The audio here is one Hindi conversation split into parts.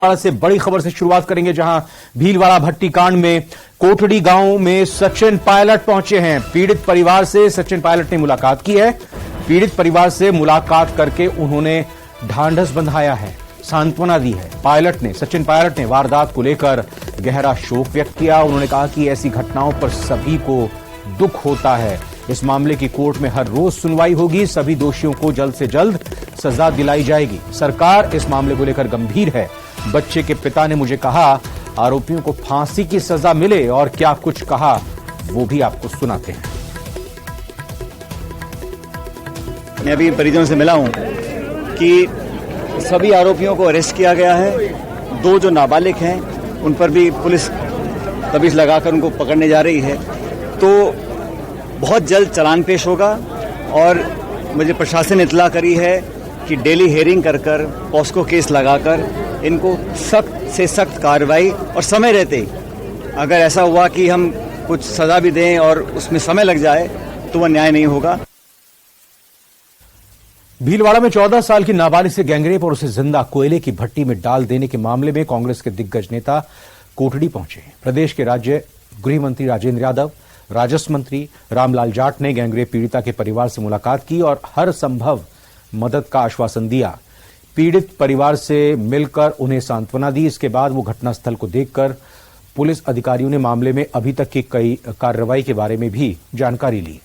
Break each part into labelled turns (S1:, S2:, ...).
S1: से बड़ी खबर से शुरुआत करेंगे, जहां भीलवाड़ा भट्टी कांड में कोठड़ी गांव में सचिन पायलट पहुंचे हैं। पीड़ित परिवार से सचिन पायलट ने मुलाकात की है। पीड़ित परिवार से मुलाकात करके उन्होंने ढांढस बंधाया है, सांत्वना दी है। सचिन पायलट ने वारदात को लेकर गहरा शोक व्यक्त किया। उन्होंने कहा कि ऐसी घटनाओं पर सभी को दुख होता है। इस मामले की कोर्ट में हर रोज सुनवाई होगी। सभी दोषियों को जल्द से जल्द सजा दिलाई जाएगी। सरकार इस मामले को लेकर गंभीर है। बच्चे के पिता ने मुझे कहा आरोपियों को फांसी की सजा मिले, और क्या कुछ कहा वो भी आपको सुनाते हैं।
S2: मैं अभी परिजनों से मिला हूं कि सभी आरोपियों को अरेस्ट किया गया है। 2 जो नाबालिग हैं उन पर भी पुलिस तबीज लगाकर उनको पकड़ने जा रही है। तो बहुत जल्द चालान पेश होगा, और मुझे प्रशासन ने इत्तला करी है कि डेली हियरिंग कर पॉस्को केस लगाकर इनको सख्त से सख्त कार्रवाई, और समय रहते अगर ऐसा हुआ कि हम कुछ सजा भी दें और उसमें समय लग जाए तो वह न्याय नहीं होगा।
S1: भीलवाड़ा में 14 साल की नाबालिग से गैंगरेप और उसे जिंदा कोयले की भट्टी में डाल देने के मामले में कांग्रेस के दिग्गज नेता कोठड़ी पहुंचे। प्रदेश के राज्य गृह मंत्री राजेंद्र यादव, राजस्व मंत्री रामलाल जाट ने गैंगरेप पीड़िता के परिवार से मुलाकात की और हर संभव मदद का आश्वासन दिया। पीड़ित परिवार से मिलकर उन्हें सांत्वना दी। इसके बाद वो घटनास्थल को देखकर पुलिस अधिकारियों ने मामले में अभी तक की कई कार्रवाई के बारे में भी जानकारी ली।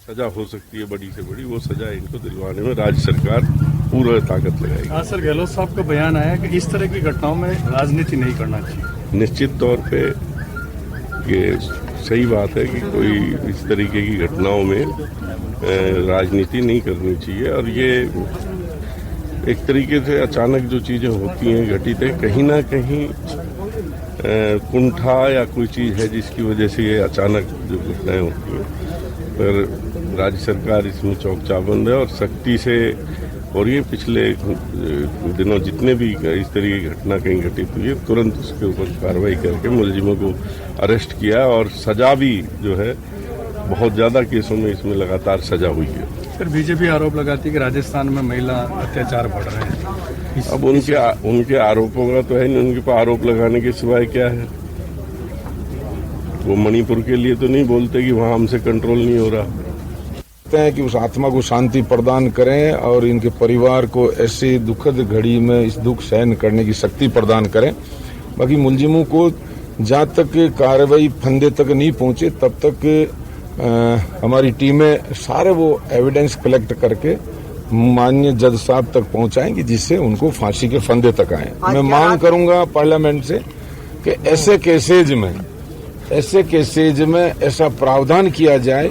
S3: सजा हो सकती है बड़ी से बड़ी, वो सजा इनको दिलवाने में राज्य सरकार पूरा ताकत लगाएगी।
S4: हाँ सर, गहलोत साहब का बयान आया कि इस तरह की घटनाओं में राजनीति नहीं करना चाहिए।
S3: निश्चित तौर पे ये सही बात है कि कोई इस तरीके की घटनाओं में राजनीति नहीं करनी चाहिए, और ये एक तरीके से अचानक जो चीजें होती हैं घटित है, कहीं ना कहीं कुंठा या कोई चीज है जिसकी वजह से ये अचानक जो घटनाएं होती हैं। पर राज्य सरकार इसमें चौकचाबंद है और सख्ती से, और ये पिछले दिनों जितने भी इस तरह की घटना कहीं घटित हुई है तुरंत उसके ऊपर कार्रवाई करके मुलजिमों को अरेस्ट किया, और सजा भी जो है बहुत ज्यादा केसों में इसमें लगातार सजा हुई है।
S4: फिर बीजेपी आरोप लगाती है कि राजस्थान में महिला अत्याचार बढ़ रहे हैं।
S3: अब उनके आरोपों का तो है नहीं, उनके पास आरोप लगाने के सिवाय क्या है। वो मणिपुर के लिए तो नहीं बोलते कि वहां हमसे कंट्रोल नहीं हो रहा
S5: है कि उस आत्मा को शांति प्रदान करें और इनके परिवार को ऐसी दुखद घड़ी में इस दुख सहन करने की शक्ति प्रदान करें। बाकी मुलजिमों को जहां तक कार्रवाई फंदे तक नहीं पहुंचे तब तक हमारी टीमें सारे वो एविडेंस कलेक्ट करके माननीय जज साहब तक पहुंचाएंगे, जिससे उनको फांसी के फंदे तक आए। मैं मांग करूंगा पार्लियामेंट से कि ऐसे केसेज में ऐसा प्रावधान किया जाए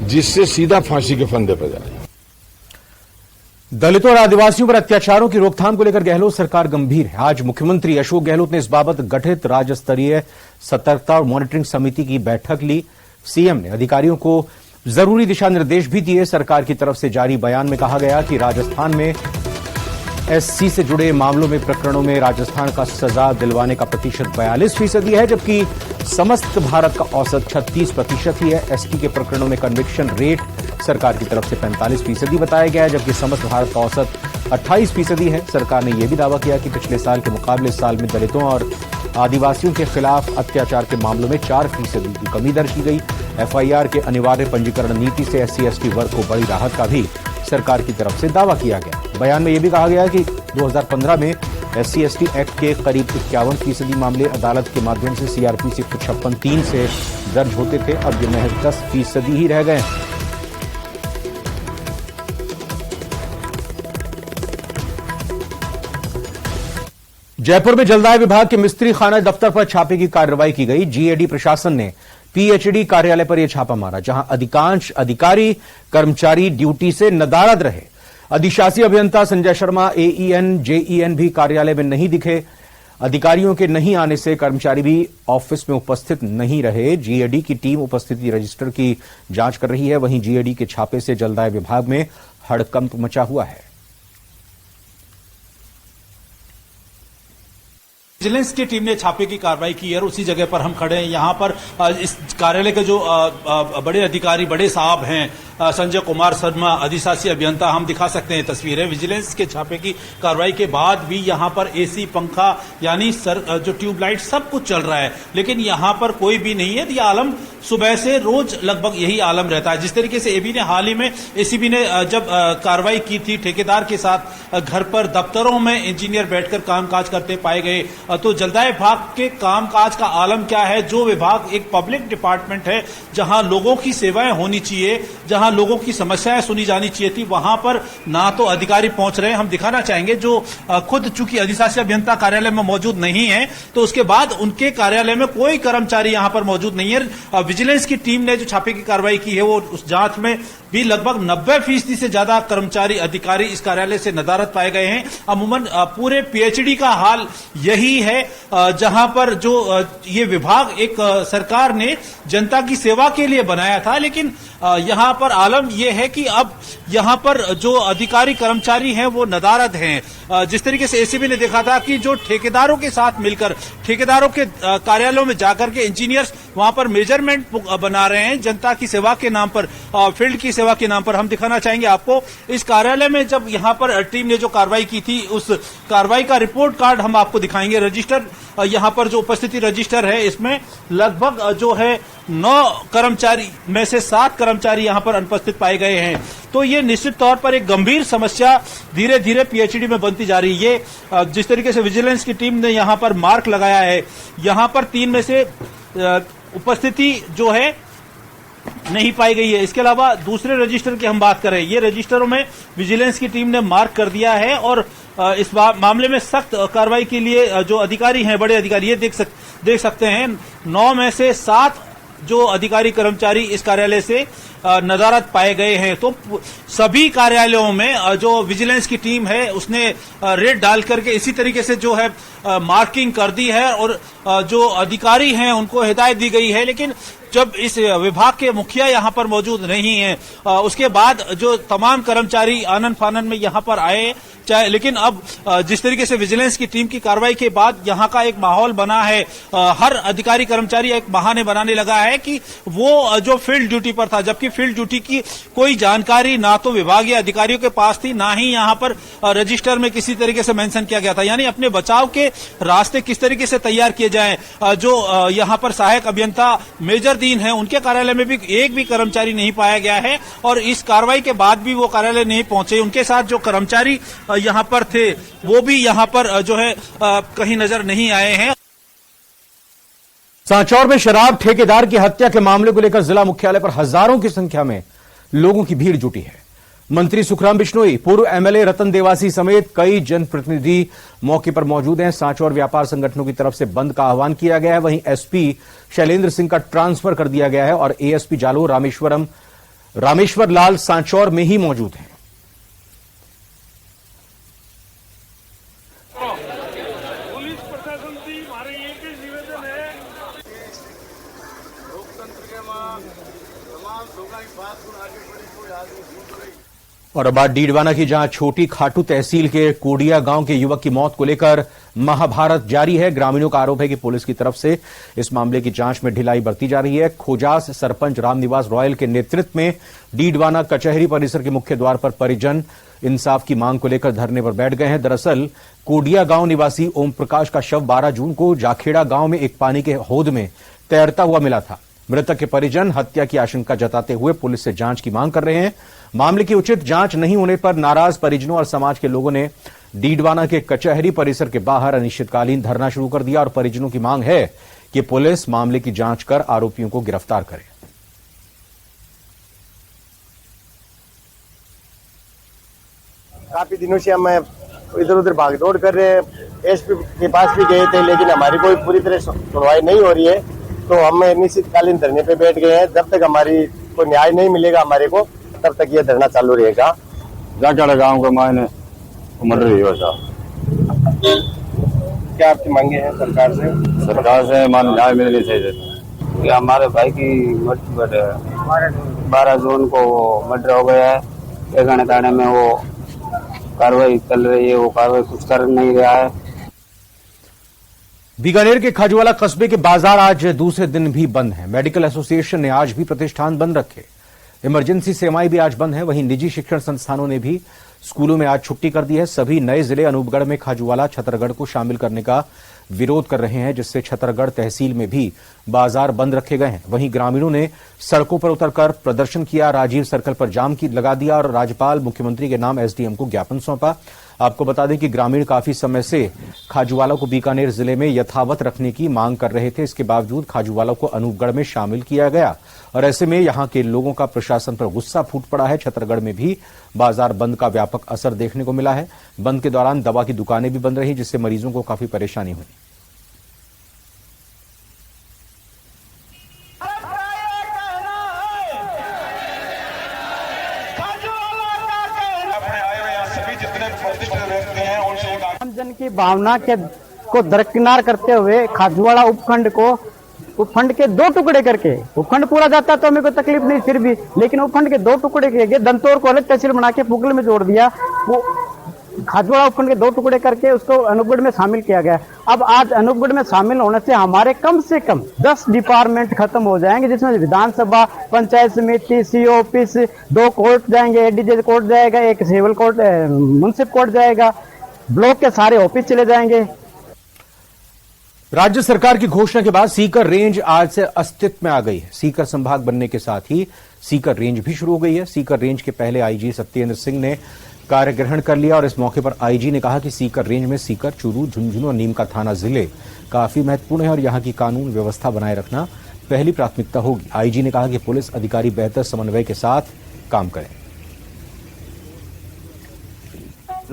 S5: जिससे सीधा फांसी के फंदे पर जाए।
S1: दलितों और आदिवासियों पर अत्याचारों की रोकथाम को लेकर गहलोत सरकार गंभीर है। आज मुख्यमंत्री अशोक गहलोत ने इस बाबत गठित राज्य स्तरीय सतर्कता और मॉनिटरिंग समिति की बैठक ली। सीएम ने अधिकारियों को जरूरी दिशा निर्देश भी दिए। सरकार की तरफ से जारी बयान में कहा गया कि राजस्थान में एससी से जुड़े मामलों में प्रकरणों में राजस्थान का सजा दिलवाने का प्रतिशत 42% है, जबकि समस्त भारत का औसत 36% ही है। एसटी के प्रकरणों में कन्विक्शन रेट सरकार की तरफ से 45% बताया गया है, जबकि समस्त भारत का औसत 28% है। सरकार ने यह भी दावा किया कि पिछले साल के मुकाबले इस साल में दलितों और आदिवासियों के खिलाफ अत्याचार के मामलों में 4% की कमी दर्ज की गई। एफआईआर के अनिवार्य पंजीकरण नीति से SC/ST वर्ग को बड़ी राहत का भी सरकार की तरफ से दावा किया गया। बयान में यह भी कहा गया कि 2015 में SC/ST एक्ट के करीब 51% मामले अदालत के माध्यम से CRPC 156(3) से दर्ज होते थे। अब ये महज 10% ही रह गए। जयपुर में जलदाय विभाग के मिस्त्री खाना दफ्तर पर छापे की कार्रवाई की गई। GAD प्रशासन ने PhD कार्यालय पर यह छापा मारा, जहां अधिकांश अधिकारी कर्मचारी ड्यूटी से नदारद रहे। अधिशासी अभियंता संजय शर्मा AEN JEN भी कार्यालय में नहीं दिखे। अधिकारियों के नहीं आने से कर्मचारी भी ऑफिस में उपस्थित नहीं रहे। GAD की टीम उपस्थिति रजिस्टर की जांच कर रही है। वहीं GAD के छापे से जलदाय विभाग में हड़कंप मचा हुआ है।
S6: विजिलेंस की टीम ने छापे की कार्रवाई की है और उसी जगह पर हम खड़े हैं। यहाँ पर इस कार्यालय के जो बड़े अधिकारी, बड़े साहब हैं, संजय कुमार शर्मा अधिशासी अभियंता, हम दिखा सकते हैं तस्वीरें। विजिलेंस के छापे की कार्रवाई के बाद भी यहाँ पर एसी, पंखा यानी जो ट्यूबलाइट सब कुछ चल रहा है, लेकिन यहाँ पर कोई भी नहीं है। ये आलम सुबह से रोज लगभग यही आलम रहता है। जिस तरीके से एबी ने हाल ही में एसीबी ने जब कार्रवाई की थी ठेकेदार के साथ, घर पर दफ्तरों में इंजीनियर बैठकर कामकाज करते पाए गए, तो जलदाय विभाग के कामकाज का आलम क्या है। जो विभाग एक पब्लिक डिपार्टमेंट है, जहां लोगों की सेवाएं होनी चाहिए, जहां लोगों की समस्याएं सुनी जानी चाहिए थी, वहां पर ना तो अधिकारी पहुंच रहे हैं। हम दिखाना चाहेंगे जो खुद चूंकि अधिशासी अभियंता कार्यालय में मौजूद नहीं है, तो उसके बाद उनके कार्यालय में कोई कर्मचारी यहां पर मौजूद नहीं है। विजिलेंस की टीम ने जो छापे की कार्रवाई की है, वो उस जांच में भी लगभग 90% से ज्यादा कर्मचारी अधिकारी इस कार्यालय से नदारद पाए गए हैं। अमूमन पूरे पीएचडी का हाल यही है, जहां पर जो ये विभाग एक सरकार ने जनता की सेवा के लिए बनाया था, लेकिन यहां पर आलम यह है कि अब यहां पर जो अधिकारी कर्मचारी हैं वो नदारद हैं। जिस तरीके से एसीबी ने देखा था कि जो ठेकेदारों के साथ मिलकर ठेकेदारों के कार्यालयों में जाकर के इंजीनियर्स वहां पर मेजरमेंट बना रहे हैं जनता की सेवा के नाम पर, फील्ड की सेवा के नाम पर। हम दिखाना चाहेंगे आपको इस कार्यालय में जब यहां पर टीम ने जो कार्रवाई की थी, उस कार्रवाई का रिपोर्ट कार्ड हम आपको दिखाएंगे। रजिस्टर यहां पर जो उपस्थिति रजिस्टर है, इसमें लगभग जो है 9 कर्मचारी में से 7 कर्मचारी यहां पर अनुपस्थित पाए गए हैं। तो ये निश्चित तौर पर एक गंभीर समस्या धीरे धीरे पीएचडी में बनती जा रही है। ये जिस तरीके से विजिलेंस की टीम ने यहां पर मार्क लगाया है, यहां पर 3 में से उपस्थिति जो है नहीं पाई गई है। इसके अलावा दूसरे रजिस्टर की हम बात करें, ये रजिस्टरों में विजिलेंस की टीम ने मार्क कर दिया है और इस मामले में सख्त कार्रवाई के लिए जो अधिकारी हैं, बड़े अधिकारी, ये देख सकते हैं 9 में से 7 जो अधिकारी कर्मचारी इस कार्यालय से नदारद पाए गए हैं। तो सभी कार्यालयों में जो विजिलेंस की टीम है उसने रेड डाल करके इसी तरीके से जो है मार्किंग कर दी है और जो अधिकारी हैं उनको हिदायत दी गई है। लेकिन जब इस विभाग के मुखिया यहां पर मौजूद नहीं है, उसके बाद जो तमाम कर्मचारी आनन फानन में यहां पर आए चाहे, लेकिन अब जिस तरीके से विजिलेंस की टीम की कार्रवाई के बाद यहां का एक माहौल बना है, हर अधिकारी कर्मचारी एक बहाने बनाने लगा है कि वो जो फील्ड ड्यूटी पर था, जबकि फील्ड ड्यूटी की कोई जानकारी ना तो विभागीय अधिकारियों के पास थी, ना ही यहां पर रजिस्टर में किसी तरीके से मेंशन किया गया था। यानी अपने बचाव के रास्ते किस तरीके से तैयार किए जाएं। जो यहां पर सहायक अभियंता मेजर दीन है, उनके कार्यालय में भी एक भी कर्मचारी नहीं पाया गया है और इस कार्रवाई के बाद भी वो कार्यालय नहीं पहुंचे। उनके साथ जो कर्मचारी यहां पर थे वो भी यहां पर जो है कहीं नजर नहीं आए हैं।
S1: सांचौर में शराब ठेकेदार की हत्या के मामले को लेकर जिला मुख्यालय पर हजारों की संख्या में लोगों की भीड़ जुटी है। मंत्री सुखराम बिश्नोई, पूर्व एमएलए रतन देवासी समेत कई जनप्रतिनिधि मौके पर मौजूद हैं। सांचौर व्यापार संगठनों की तरफ से बंद का आह्वान किया गया है। वहीं एसपी शैलेंद्र सिंह का ट्रांसफर कर दिया गया है और एएसपी जालोर रामेश्वर लाल सांचौर में ही मौजूद हैं।
S7: पुलिस प्रशासन से हमारे एक ही निवेदन है, लोकतंत्र के तमाम लोगों की बात सुन आगे बढ़ी, कोई आदमी भूल रही।
S1: और अब बात डीडवाना की, जहां छोटी खाटू तहसील के कोडिया गांव के युवक की मौत को लेकर महाभारत जारी है। ग्रामीणों का आरोप है कि पुलिस की तरफ से इस मामले की जांच में ढिलाई बरती जा रही है। खोजास सरपंच रामनिवास रॉयल के नेतृत्व में डीडवाना कचहरी परिसर के मुख्य द्वार पर परिजन इंसाफ की मांग को लेकर धरने पर बैठ गए हैं। दरअसल कोडिया गांव निवासी ओम प्रकाश का शव 12 जून को जाखेड़ा गांव में एक पानी के हौद में तैरता हुआ मिला था। मृतक के परिजन हत्या की आशंका जताते हुए पुलिस से जांच की मांग कर रहे हैं। मामले की उचित जांच नहीं होने पर नाराज परिजनों और समाज के लोगों ने डीडवाना के कचहरी परिसर के बाहर अनिश्चितकालीन धरना शुरू कर दिया और परिजनों की मांग है कि पुलिस मामले की जांच कर आरोपियों को गिरफ्तार करे।
S8: काफी दिनों से हम इधर उधर भागदौड़ कर रहे हैं। एसपी के पास भी गए थे, लेकिन हमारी कोई पूरी तरह सुनवाई नहीं हो रही है। तो हम अनिश्चितकालीन धरने पे बैठ गए हैं। जब तक हमारी कोई न्याय नहीं मिलेगा हमारे को, तब तक ये धरना चालू रहेगा।
S9: जाखेड़ा गांव के मायने मर रही हो साहब।
S8: क्या आपकी मांगे हैं सरकार से?
S9: सरकार से मान न्याय मिलनी चाहिए। कि हमारे भाई की मृत्यु 12 जून को मर्डर हो गया है। ठिकाने ताने में वो कार्रवाई चल रही है, वो कार्रवाई कुछ कर नहीं रहा है।
S1: बीकानेर के खाजूवाला कस्बे के बाजार आज दूसरे दिन भी बंद हैं। मेडिकल एसोसिएशन ने आज भी प्रतिष्ठान बंद रखे। इमरजेंसी सेवाएं भी आज बंद हैं। वहीं निजी शिक्षण संस्थानों ने भी स्कूलों में आज छुट्टी कर दी है। सभी नए जिले अनूपगढ़ में खाजूवाला, छतरगढ़ को शामिल करने का विरोध कर रहे हैं, जिससे छतरगढ़ तहसील में भी बाजार बंद रखे गए हैं। वहीं ग्रामीणों ने सड़कों पर उतरकर प्रदर्शन किया, राजीव सर्कल पर जाम लगा दिया और राज्यपाल, मुख्यमंत्री के नाम एसडीएम को ज्ञापन सौंपा। आपको बता दें कि ग्रामीण काफी समय से खाजूवाला को बीकानेर जिले में यथावत रखने की मांग कर रहे थे। इसके बावजूद खाजूवाला को अनूपगढ़ में शामिल किया गया और ऐसे में यहां के लोगों का प्रशासन पर गुस्सा फूट पड़ा है। छतरगढ़ में भी बाजार बंद का व्यापक असर देखने को मिला है। बंद के दौरान दवा की दुकानें भी बंद रही, जिससे मरीजों को काफी परेशानी हुई।
S10: जन की भावना को दरकिनार करते हुए खाजूवाड़ा उपखंड के 2 टुकड़े करके, उपखंड पूरा जाता तो हमें कोई तकलीफ नहीं फिर भी, लेकिन उपखंड के 2 टुकड़े किए, दंतौर को अलग तहसील बना के पुगल में जोड़ दिया। वो खाजूवाड़ा उपखंड के 2 टुकड़े करके उसको अनूपगढ़ में शामिल किया गया। अब आज अनूपगढ़ में शामिल होने से हमारे कम से कम 10 डिपार्टमेंट खत्म हो जाएंगे, जिसमें विधानसभा, पंचायत समिति, सीओ ऑफिस, 2 कोर्ट जाएंगे, एडीजे कोर्ट जाएगा, एक सिविल कोर्ट, म्युनिसिपल कोर्ट जाएगा, ब्लॉक के सारे ऑफिस चले जाएंगे।
S1: राज्य सरकार की घोषणा के बाद सीकर रेंज आज से अस्तित्व में आ गई है। सीकर संभाग बनने के साथ ही सीकर रेंज भी शुरू हो गई है। सीकर रेंज के पहले आईजी सत्येंद्र सिंह ने कार्य ग्रहण कर लिया और इस मौके पर आईजी ने कहा कि सीकर रेंज में सीकर, चूरू, झुंझुनू और नीमका थाना जिले काफी महत्वपूर्ण है और यहां की कानून व्यवस्था बनाए रखना पहली प्राथमिकता होगी। आईजी ने कहा कि पुलिस अधिकारी बेहतर समन्वय के साथ काम करें।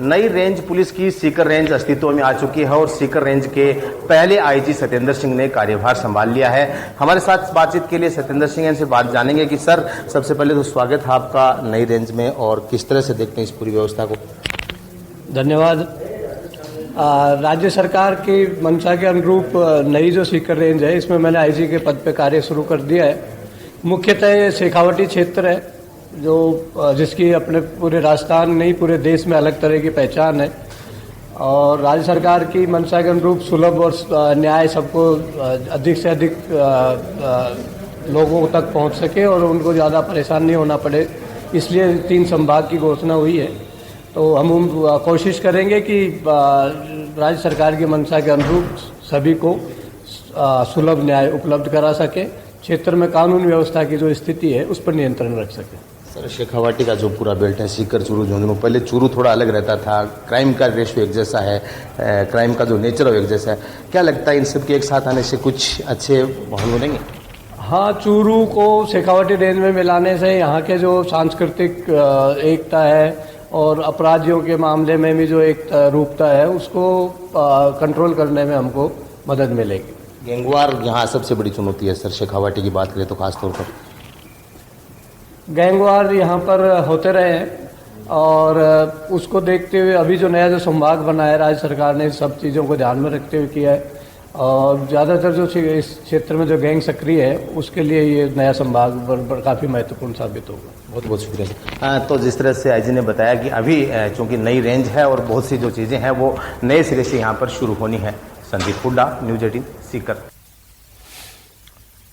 S11: नई रेंज पुलिस की सीकर रेंज अस्तित्व में आ चुकी है और सीकर रेंज के पहले आईजी सत्येंद्र सिंह ने कार्यभार संभाल लिया है। हमारे साथ बातचीत के लिए सत्येंद्र सिंह से बात जानेंगे कि सर, सबसे पहले तो स्वागत है आपका नई रेंज में और किस तरह से देखते हैं इस पूरी व्यवस्था को?
S12: धन्यवाद। राज्य सरकार की मंशा के अनुरूप नई जो सीकर रेंज है, इसमें मैंने आईजी के पद पे कार्य शुरू कर दिया है। मुख्यतः शेखावटी क्षेत्र है जिसकी अपने पूरे राजस्थान नहीं पूरे देश में अलग तरह की पहचान है और राज्य सरकार की मंशा के अनुरूप सुलभ और न्याय सबको अधिक से अधिक लोगों तक पहुंच सके और उनको ज़्यादा परेशान नहीं होना पड़े, इसलिए 3 संभाग की घोषणा हुई है। तो हम कोशिश करेंगे कि राज्य सरकार की मंशा के अनुरूप सभी को सुलभ न्याय उपलब्ध करा सके, क्षेत्र में कानून व्यवस्था की जो स्थिति है उस पर नियंत्रण रख सके।
S11: सर, शेखावाटी का जो पूरा बेल्ट है, सीकर, चूरू, झुंझुनू, पहले चूरू थोड़ा अलग रहता था, क्राइम का रेशियो एक जैसा है, क्राइम का जो नेचर है एक जैसा है, क्या लगता है इन सब के एक साथ आने से कुछ अच्छे माहौल बनेंगे?
S12: हाँ, चूरू को शेखावाटी रेंज में मिलाने से यहाँ के जो सांस्कृतिक एकता है और अपराधियों के मामले में भी जो एक रूपता है उसको कंट्रोल करने में हमको मदद मिलेगी।
S11: गैंगवार यहाँ सबसे बड़ी चुनौती है सर, शेखावाटी की बात करें तो खासतौर पर।
S12: गैंगवार यहाँ पर होते रहे हैं और उसको देखते हुए अभी जो नया जो संभाग बना है, राज्य सरकार ने सब चीज़ों को ध्यान में रखते हुए किया है और ज़्यादातर जो इस क्षेत्र में जो गैंग सक्रिय है उसके लिए ये नया संभाग काफ़ी महत्वपूर्ण साबित होगा।
S11: बहुत बहुत शुक्रिया। तो जिस तरह से आईजी ने बताया कि अभी चूंकि नई रेंज है और बहुत सी जो चीज़ें हैं वो नए सिरे से यहाँ पर शुरू होनी है। संदीप हुड्डा, न्यूज 18 सीकर।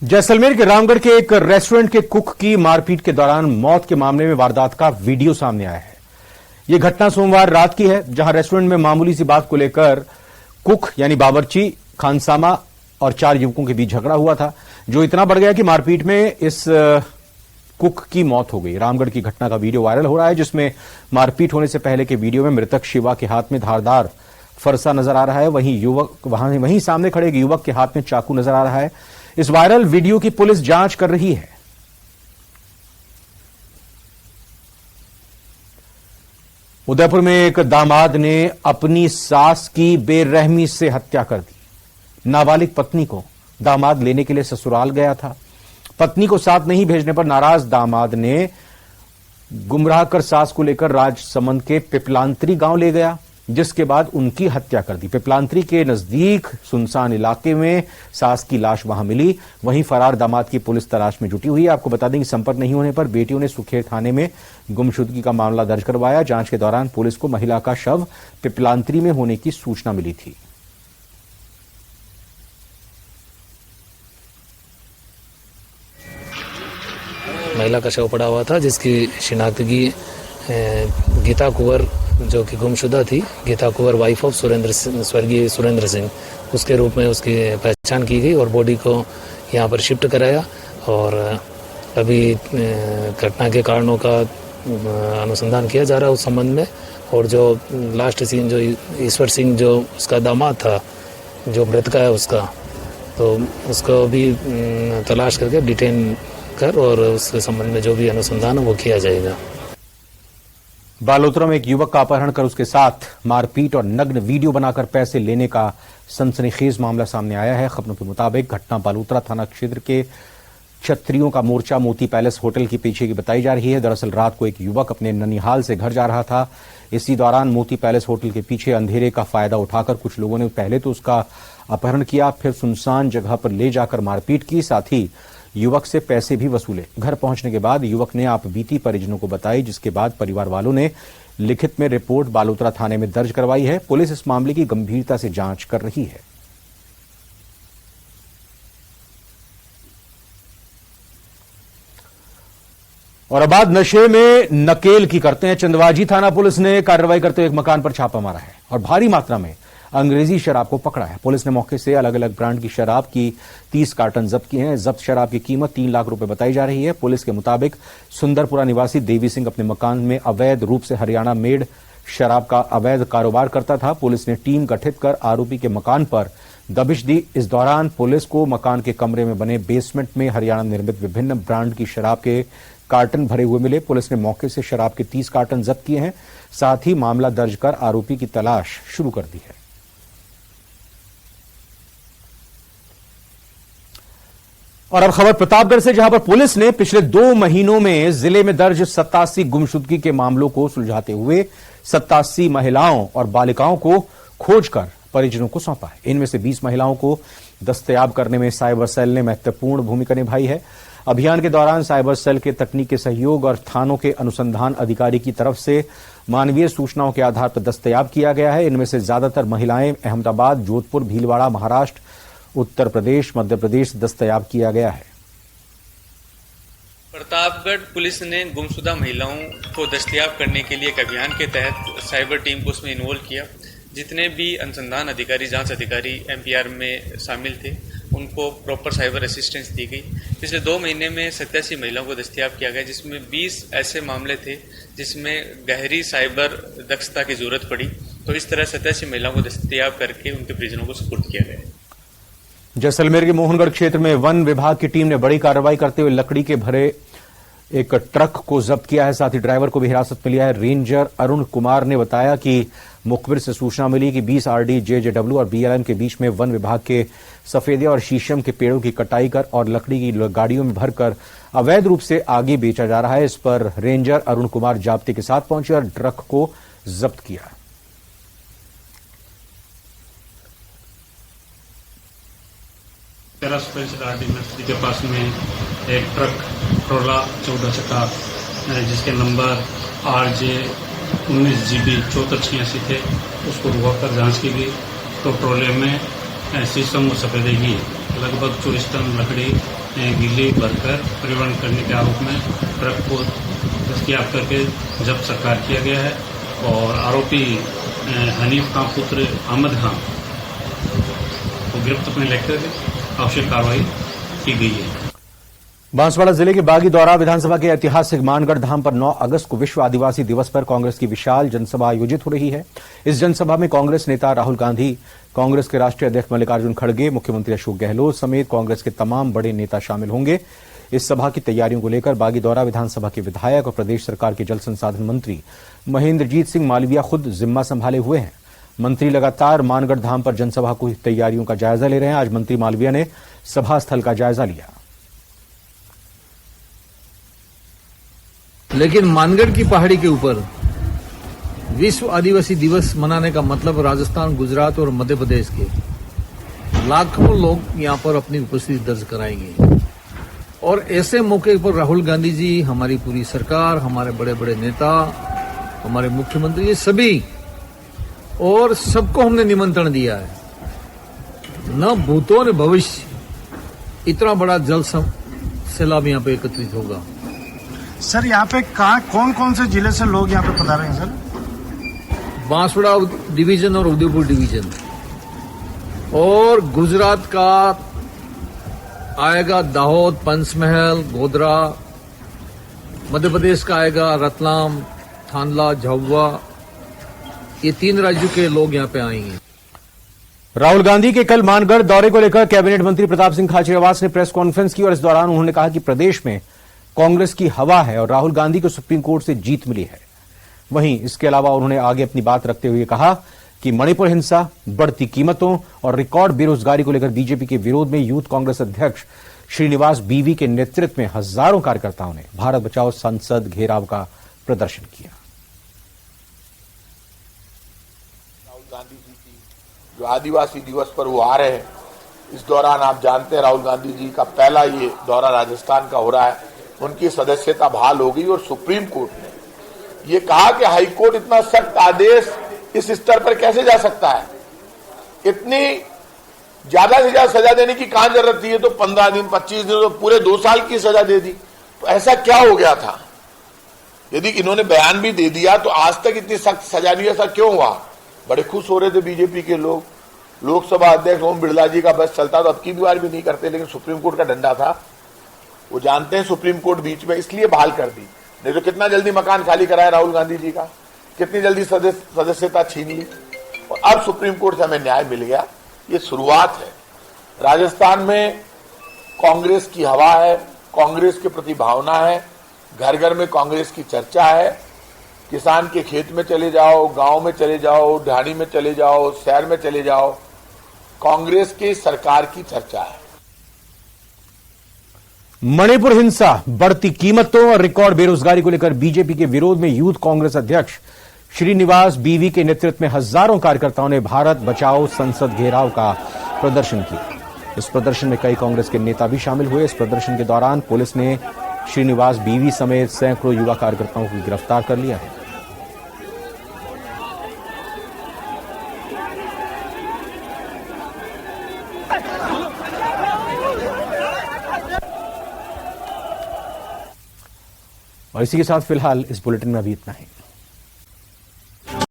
S1: जैसलमेर के रामगढ़ के एक रेस्टोरेंट के कुक की मारपीट के दौरान मौत के मामले में वारदात का वीडियो सामने आया है। यह घटना सोमवार रात की है, जहां रेस्टोरेंट में मामूली सी बात को लेकर कुक यानी बावर्ची, खानसामा और 4 युवकों के बीच झगड़ा हुआ था, जो इतना बढ़ गया कि मारपीट में इस कुक की मौत हो गई। रामगढ़ की घटना का वीडियो वायरल हो रहा है, जिसमें मारपीट होने से पहले के वीडियो में मृतक शिवा के हाथ में धारदार फरसा नजर आ रहा है, वहीं सामने खड़े एक युवक के हाथ में चाकू नजर आ रहा है। इस वायरल वीडियो की पुलिस जांच कर रही है। उदयपुर में एक दामाद ने अपनी सास की बेरहमी से हत्या कर दी। नाबालिग पत्नी को दामाद लेने के लिए ससुराल गया था। पत्नी को साथ नहीं भेजने पर नाराज दामाद ने गुमराह कर सास को लेकर राजसमंद के पिपलांतरी गांव ले गया, जिसके बाद उनकी हत्या कर दी। पिपलांतरी के नजदीक सुनसान इलाके में सास की लाश वहां मिली। वहीं फरार दामाद की पुलिस तलाश में जुटी हुई है। आपको बता दें कि संपर्क नहीं होने पर बेटियों ने सुखेर थाने में गुमशुदगी का मामला दर्ज करवाया। जांच के दौरान पुलिस को महिला का शव पिपलांतरी में होने की सूचना मिली थी।
S13: महिला का शव पड़ा हुआ था, जिसकी शिनाख्तगी गीता कुंवर, जो कि गुमशुदा थी, गीता कुंवर वाइफ ऑफ स्वर्गीय सुरेंद्र सिंह, उसके रूप में उसकी पहचान की गई और बॉडी को यहाँ पर शिफ्ट कराया। और अभी घटना के कारणों का अनुसंधान किया जा रहा है उस संबंध में। और जो लास्ट सीन, जो ईश्वर सिंह जो उसका दामाद था, जो मृतका है उसका, तो उसको भी तलाश करके डिटेन कर और उसके संबंध में जो भी अनुसंधान है वो किया जाएगा।
S1: बालोतरा में एक युवक का अपहरण कर उसके साथ मारपीट और नग्न वीडियो बनाकर पैसे लेने का सनसनीखेज मामला सामने आया है। खबरों के मुताबिक घटना बालोतरा थाना क्षेत्र के क्षत्रियों का मोर्चा मोती पैलेस होटल के पीछे की बताई जा रही है। दरअसल रात को एक युवक अपने ननिहाल से घर जा रहा था। इसी दौरान मोती पैलेस होटल के पीछे अंधेरे का फायदा उठाकर कुछ लोगों ने पहले तो उसका अपहरण किया, फिर सुनसान जगह पर ले जाकर मारपीट की, साथ ही युवक से पैसे भी वसूले। घर पहुंचने के बाद युवक ने आपबीती परिजनों को बताई, जिसके बाद परिवार वालों ने लिखित में रिपोर्ट बालोतरा थाने में दर्ज करवाई है। पुलिस इस मामले की गंभीरता से जांच कर रही है। और अब बात नशे में नकेल की करते हैं। चंदवाजी थाना पुलिस ने कार्रवाई करते हुए एक मकान पर छापा मारा है और भारी मात्रा में अंग्रेजी शराब को पकड़ा है। पुलिस ने मौके से अलग अलग ब्रांड की शराब की 30 कार्टन जब्त किए हैं। जब्त शराब की कीमत 3 लाख रुपए बताई जा रही है। पुलिस के मुताबिक सुंदरपुरा निवासी देवी सिंह अपने मकान में अवैध रूप से हरियाणा मेड शराब का अवैध कारोबार करता था। पुलिस ने टीम गठित कर आरोपी के मकान पर दबिश दी। इस दौरान पुलिस को मकान के कमरे में बने बेसमेंट में हरियाणा निर्मित विभिन्न ब्रांड की शराब के कार्टन भरे हुए मिले। पुलिस ने मौके से शराब के 30 कार्टन जब्त किए हैं। साथ ही मामला दर्ज कर आरोपी की तलाश शुरू कर दी है। और अब खबर प्रतापगढ़ से, जहां पर पुलिस ने पिछले 2 महीनों में जिले में दर्ज 87 गुमशुदगी के मामलों को सुलझाते हुए 87 महिलाओं और बालिकाओं को खोजकर परिजनों को सौंपा है। इनमें से 20 महिलाओं को दस्तयाब करने में साइबर सेल ने महत्वपूर्ण भूमिका निभाई है। अभियान के दौरान साइबर सेल के तकनीकी सहयोग और थानों के अनुसंधान अधिकारी की तरफ से मानवीय सूचनाओं के आधार पर दस्तयाब किया गया है। इनमें से ज्यादातर महिलाएं अहमदाबाद, जोधपुर, भीलवाड़ा, महाराष्ट्र, उत्तर प्रदेश, मध्य प्रदेश से दस्तयाब किया गया है।
S14: प्रतापगढ़ पुलिस ने गुमशुदा महिलाओं को दस्तयाब करने के लिए एक अभियान के तहत साइबर टीम को उसमें इन्वॉल्व किया। जितने भी अनुसंधान अधिकारी, जांच अधिकारी एमपीआर में शामिल थे, उनको प्रॉपर साइबर असिस्टेंस दी गई। पिछले 2 महीने में 87 महिलाओं को दस्तयाब किया गया, जिसमें 20 ऐसे मामले थे जिसमें गहरी साइबर दक्षता की जरूरत पड़ी। तो इस तरह 87 महिलाओं को दस्तयाब करके उनके परिजनों को सुपुर्द किया गया।
S1: जैसलमेर के मोहनगढ़ क्षेत्र में वन विभाग की टीम ने बड़ी कार्रवाई करते हुए लकड़ी के भरे एक ट्रक को जब्त किया है। साथ ही ड्राइवर को भी हिरासत में लिया है। रेंजर अरुण कुमार ने बताया कि मुखबिर से सूचना मिली कि 20 RD JJW और BLM के बीच में वन विभाग के सफेदे और शीशम के पेड़ों की कटाई कर और लकड़ी की गाड़ियों में भरकर अवैध रूप से आगे बेचा जा रहा है। इस पर रेंजर अरुण कुमार जाब्ते के साथ पहुंचे और ट्रक को जब्त किया।
S15: RD नर्सरी के पास में एक ट्रक ट्रोला 14 चक्का जिसके नंबर RJ 19GB 7486 थे, उसको रुककर जांच की गई। तो ट्रोले में शीशम और सफेदे की लगभग 24 टन लकड़ी गीली भरकर परिवहन करने के आरोप में ट्रक को दस्तयाब करके जब्त सरकार किया गया है। और आरोपी हनीफ खां पुत्र अहमद खां को गिरफ्त में लेकर आवश्यक कार्रवाई की गई है।
S1: बांसवाड़ा जिले के बागीदौरा विधानसभा के ऐतिहासिक मानगढ़ धाम पर 9 अगस्त को विश्व आदिवासी दिवस पर कांग्रेस की विशाल जनसभा आयोजित हो रही है। इस जनसभा में कांग्रेस नेता राहुल गांधी, कांग्रेस के राष्ट्रीय अध्यक्ष मल्लिकार्जुन खड़गे, मुख्यमंत्री अशोक गहलोत समेत कांग्रेस के तमाम बड़े नेता शामिल होंगे। इस सभा की तैयारियों को लेकर बागीदौरा विधानसभा के विधायक और प्रदेश सरकार के जल संसाधन मंत्री महेंद्रजीत सिंह मालविया खुद जिम्मा संभाले हुए हैं। मंत्री लगातार मानगढ़ धाम पर जनसभा की तैयारियों का जायजा ले रहे हैं। आज मंत्री मालविया ने सभा स्थल का जायजा लिया।
S16: लेकिन मानगढ़ की पहाड़ी के ऊपर विश्व आदिवासी दिवस मनाने का मतलब राजस्थान, गुजरात और मध्य प्रदेश के लाखों लोग यहां पर अपनी उपस्थिति दर्ज कराएंगे। और ऐसे मौके पर राहुल गांधी जी, हमारी पूरी सरकार, हमारे बड़े बड़े नेता, हमारे मुख्यमंत्री, ये सभी और सबको हमने निमंत्रण दिया है। न भूतो न भविष्य इतना बड़ा जल सैलाब यहाँ पे एकत्रित होगा।
S7: सर यहाँ पे कौन कौन से जिले से लोग यहाँ पे पधारे हैं सर?
S16: बांसवाड़ा डिवीजन और उदयपुर डिवीजन, और गुजरात का आएगा दाहोद, पंचमहल, गोधरा। मध्य प्रदेश का आएगा रतलाम, थानला, झाबुआ। ये 3 राज्यों के लोग यहाँ पे आएंगे।
S1: राहुल गांधी के कल मानगढ़ दौरे को लेकर कैबिनेट मंत्री प्रताप सिंह खाचरियावास ने प्रेस कॉन्फ्रेंस की और इस दौरान उन्होंने कहा कि प्रदेश में कांग्रेस की हवा है और राहुल गांधी को सुप्रीम कोर्ट से जीत मिली है। वहीं इसके अलावा उन्होंने आगे अपनी बात रखते हुए कहा कि मणिपुर हिंसा, बढ़ती कीमतों और रिकॉर्ड बेरोजगारी को लेकर बीजेपी के विरोध में यूथ कांग्रेस अध्यक्ष श्रीनिवास बीवी के नेतृत्व में हजारों कार्यकर्ताओं ने भारत बचाओ संसद घेराव का प्रदर्शन किया।
S17: राहुल गांधी जी की जो आदिवासी दिवस पर वो आ रहे हैं, इस दौरान आप जानते हैं राहुल गांधी जी का पहला ये दौरा राजस्थान का हो रहा है। उनकी सदस्यता बहाल हो गई और सुप्रीम कोर्ट ने ये कहा कि हाई कोर्ट इतना सख्त आदेश इस स्तर पर कैसे जा सकता है। इतनी ज्यादा से ज्यादा सजा देने की कहां जरूरत थी? तो 15 दिन 25 दिन, तो पूरे 2 साल की सजा दे दी। तो ऐसा क्या हो गया था? यदि इन्होंने बयान भी दे दिया तो आज तक इतनी सख्त सजा नहीं, ऐसा क्यों हुआ? बड़े खुश हो रहे थे बीजेपी के लोग। लोकसभा अध्यक्ष ओम बिरला जी का बस चलता तो अब की बार भी नहीं करते, लेकिन सुप्रीम कोर्ट का डंडा था। वो जानते हैं सुप्रीम कोर्ट बीच में इसलिए बहाल कर दी, नहीं तो कितना जल्दी मकान खाली कराया राहुल गांधी जी का, कितनी जल्दी सदस्यता छीन ली। और अब सुप्रीम कोर्ट से हमें न्याय मिल गया। ये शुरुआत है। राजस्थान में कांग्रेस की हवा है, कांग्रेस के प्रति भावना है, घर घर में कांग्रेस की चर्चा है। किसान के खेत में चले जाओ, गांव में चले जाओ, ढाणी में चले जाओ, शहर में चले जाओ, कांग्रेस की सरकार की चर्चा है।
S1: मणिपुर हिंसा, बढ़ती कीमतों और रिकॉर्ड बेरोजगारी को लेकर बीजेपी के विरोध में यूथ कांग्रेस अध्यक्ष श्रीनिवास बीवी के नेतृत्व में हजारों कार्यकर्ताओं ने भारत बचाओ संसद घेराव का प्रदर्शन किया। इस प्रदर्शन में कई कांग्रेस के नेता भी शामिल हुए। इस प्रदर्शन के दौरान पुलिस ने श्रीनिवास बीवी समेत सैकड़ों युवा कार्यकर्ताओं को गिरफ्तार कर लिया है। और इसी के साथ फिलहाल इस बुलेटिन में अभी इतना ही।